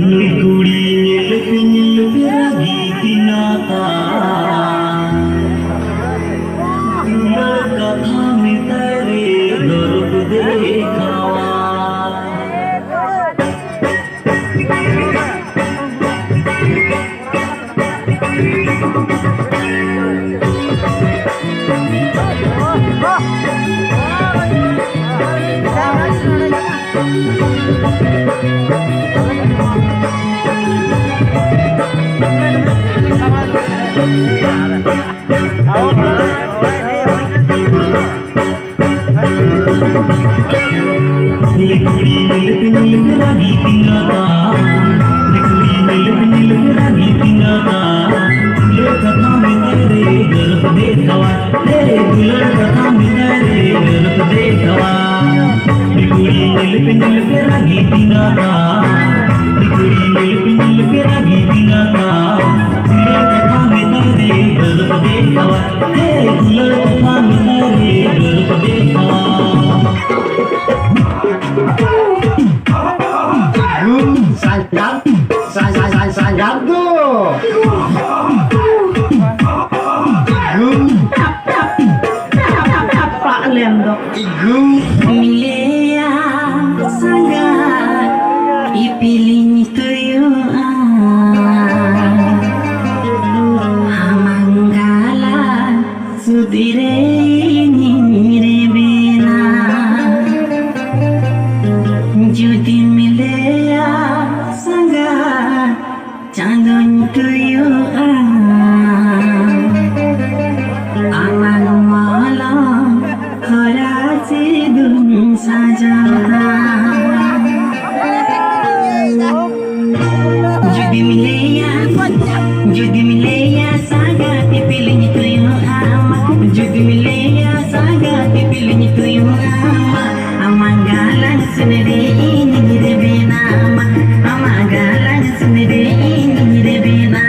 Kuड़ी nyelip lagi tinatan Dular katha mitare garup dekhawa Kuड़ी nyelip lagi tinatan Kuड़ी nyelip lagi tinatan Dular katha mitare garup dekhawa Dular katha mitare garup dekhawa Kuड़ी nyelip lagi tinatan Kuड़ी nyelip lagi tinatan Dular katha mitare garup dekhawa Dular katha mitare garup dekhawa Sanggap tuh. Pak Lendok Milea sangat ipilin tuyuan Hamanggalan sudire rebena Judi milea sangat candon tuyuan Aman malam harasi dun sajana Judi milea sangat dipilih itu yang amat Judi milea sangat dipilih itu yang amat Amanggalan sendiri ini rebena Amanggalan sendiri ini rebena